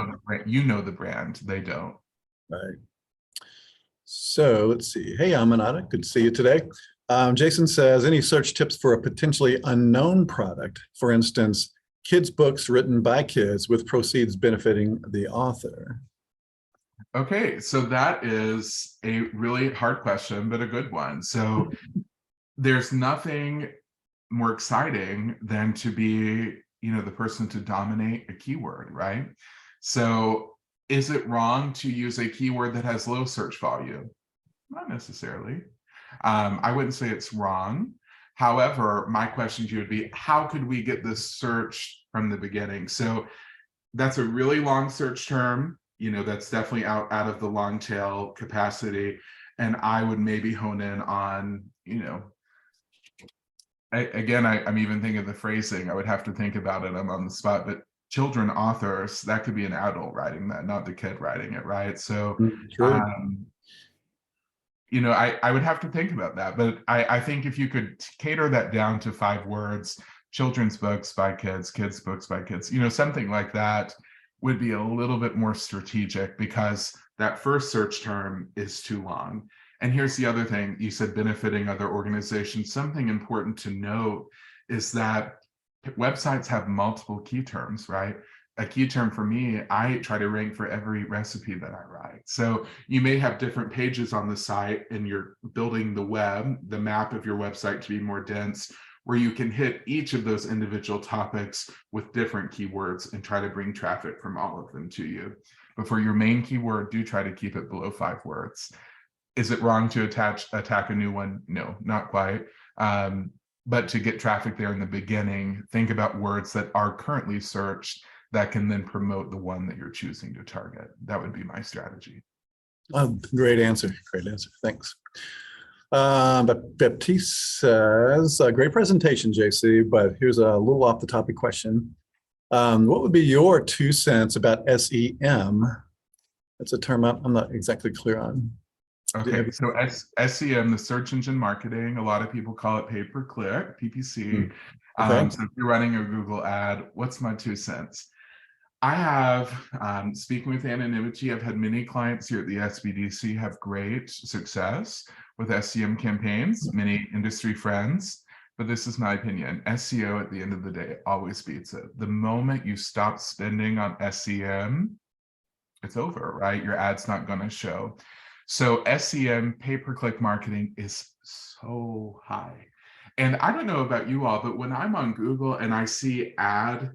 You know the brand, they don't. Right. So let's see. Hey, Aminata, good to see you today. Jason says, any search tips for a potentially unknown product? For instance, kids' books written by kids with proceeds benefiting the author. Okay, so that is a really hard question, but a good one. So there's nothing more exciting than to be, the person to dominate a keyword, right? So is it wrong to use a keyword that has low search volume? Not necessarily. I wouldn't say it's wrong. However, my question to you would be, how could we get this search from the beginning? So that's a really long search term. That's definitely out of the long tail capacity. And I would maybe hone in on, I'm even thinking of the phrasing. I would have to think about it. I'm on the spot, but children authors, that could be an adult writing that, not the kid writing it, right? So, I would have to think about that. But I think if you could cater that down to 5 words, children's books by kids, kids' books by kids, something like that would be a little bit more strategic, because that first search term is too long. And here's the other thing, you said benefiting other organizations. Something important to note is that websites have multiple key terms, right? A key term for me, I try to rank for every recipe that I write. So you may have different pages on the site and you're building the map of your website to be more dense, where you can hit each of those individual topics with different keywords and try to bring traffic from all of them to you. But for your main keyword, do try to keep it below 5 words. Is it wrong to attack a new one? No, not quite. But to get traffic there in the beginning, think about words that are currently searched that can then promote the one that you're choosing to target. That would be my strategy. Great answer. Great answer. Thanks. But Baptiste says, great presentation, JC, but here's a little off the topic question. What would be your 2 cents about SEM? That's a term I'm not exactly clear on. Okay, so SEM, the search engine marketing, a lot of people call it pay-per-click, PPC. Okay. So if you're running a Google ad, what's my 2 cents? I have, speaking with anonymity, I've had many clients here at the SBDC have great success with SEM campaigns, many industry friends, but this is my opinion. SEO at the end of the day always beats it. The moment you stop spending on SEM, it's over, right? Your ad's not going to show. So SEM, pay-per-click marketing is so high. And I don't know about you all, but when I'm on Google and I see ad,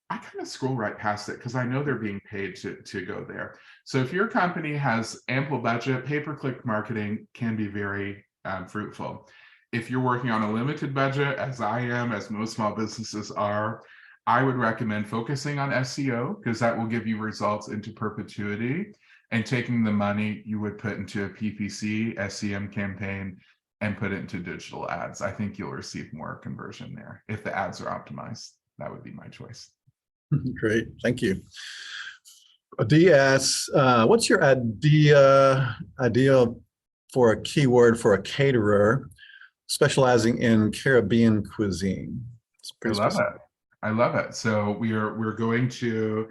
I kind of scroll right past it because I know they're being paid to go there. So if your company has ample budget, pay-per-click marketing can be very fruitful. If you're working on a limited budget, as I am, as most small businesses are, I would recommend focusing on SEO because that will give you results into perpetuity, and taking the money you would put into a PPC SEM campaign and put it into digital ads. I think you'll receive more conversion there. If the ads are optimized, that would be my choice. Great, thank you. Dee asks, what's your idea for a keyword for a caterer specializing in Caribbean cuisine? I love it. I love it. So we're going to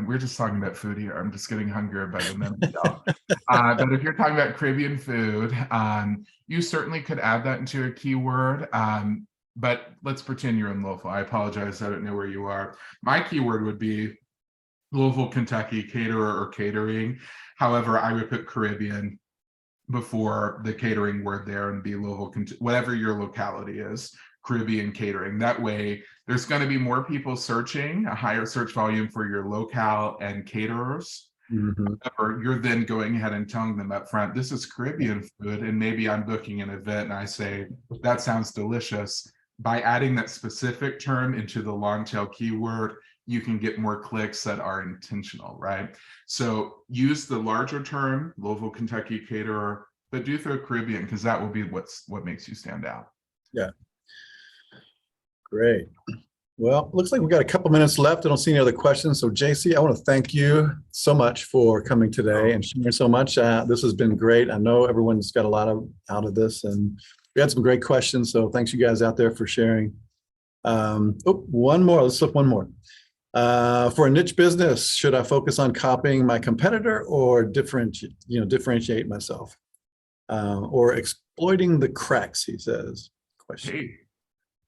we're just talking about food here. I'm just getting hungrier by the minute. But if you're talking about Caribbean food, you certainly could add that into a keyword. But let's pretend you're in Louisville. I apologize, I don't know where you are. My keyword would be Louisville, Kentucky, caterer or catering. However, I would put Caribbean before the catering word there and be Louisville, whatever your locality is, Caribbean catering. That way, there's going to be more people searching, a higher search volume for your locale and caterers. Or you're then going ahead and telling them up front, this is Caribbean food, and maybe I'm booking an event and I say, that sounds delicious. By adding that specific term into the long tail keyword, you can get more clicks that are intentional, right? So use the larger term, Louisville, Kentucky caterer, but do throw Caribbean because that will be what makes you stand out. Yeah. Great. Well, looks like we've got a couple minutes left. I don't see any other questions. So JC, I want to thank you so much for coming today and sharing so much. This has been great. I know everyone's got a lot out of this, and we had some great questions. So thanks you guys out there for sharing. One more. Let's flip one more. For a niche business, should I focus on copying my competitor or differentiate myself? Or exploiting the cracks, he says. Question. Hey,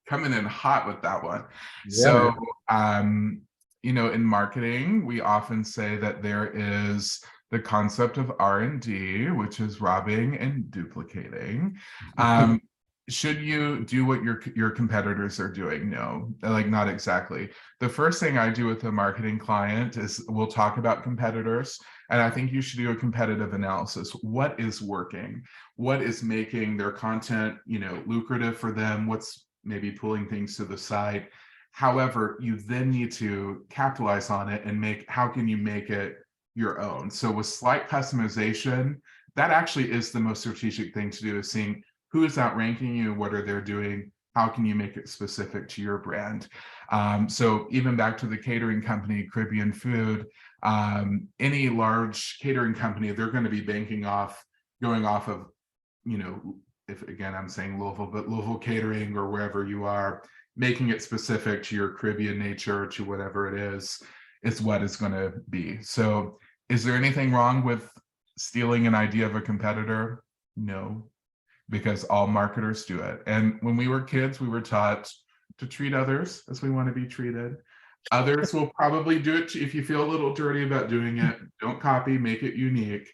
coming in hot with that one. Yeah. So, in marketing, we often say that there is the concept of R&D, which is robbing and duplicating. Should you do what your competitors are doing? No, like not exactly. The first thing I do with a marketing client is we'll talk about competitors, and I think you should do a competitive analysis. What is working? What is making their content, lucrative for them? What's maybe pulling things to the side? However, you then need to capitalize on it and how can you make it your own? So with slight customization, that actually is the most strategic thing to do, is seeing who is outranking you, what are they doing, how can you make it specific to your brand? So even back to the catering company, Caribbean Food, any large catering company, they're going to be going off of, if again, I'm saying Louisville, but Louisville catering or wherever you are, making it specific to your Caribbean nature, to whatever it is what it's going to be. So is there anything wrong with stealing an idea of a competitor? No, because all marketers do it. And when we were kids, we were taught to treat others as we want to be treated. Others will probably do it if you feel a little dirty about doing it. Don't copy, make it unique.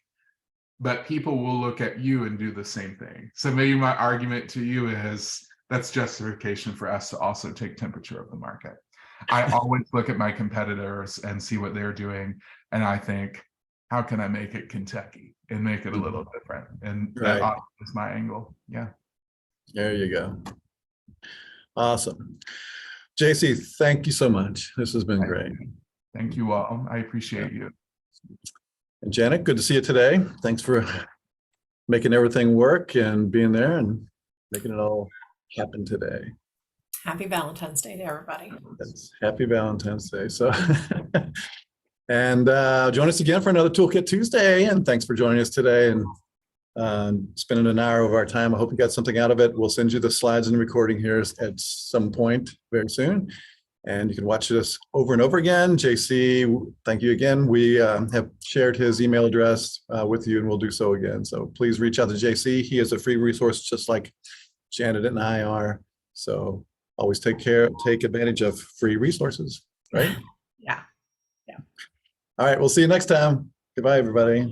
But people will look at you and do the same thing. So maybe my argument to you is that's justification for us to also take temperature of the market. I always look at my competitors and see what they're doing, and I think, how can I make it Kentucky and make it a little different? And that is my angle. Yeah. There you go. Awesome. JC, thank you so much. This has been great. Thank you all. I appreciate you. And Janet, good to see you today. Thanks for making everything work and being there and making it all happen today. Happy Valentine's Day to everybody. Happy Valentine's Day. So, and join us again for another Toolkit Tuesday. And thanks for joining us today and spending an hour of our time. I hope you got something out of it. We'll send you the slides and the recording here at some point very soon. And you can watch this over and over again. JC, thank you again. We have shared his email address with you, and we'll do so again. So please reach out to JC. He is a free resource, just like Janet and I are. So always take advantage of free resources, right? Yeah. All right, we'll see you next time. Goodbye, everybody.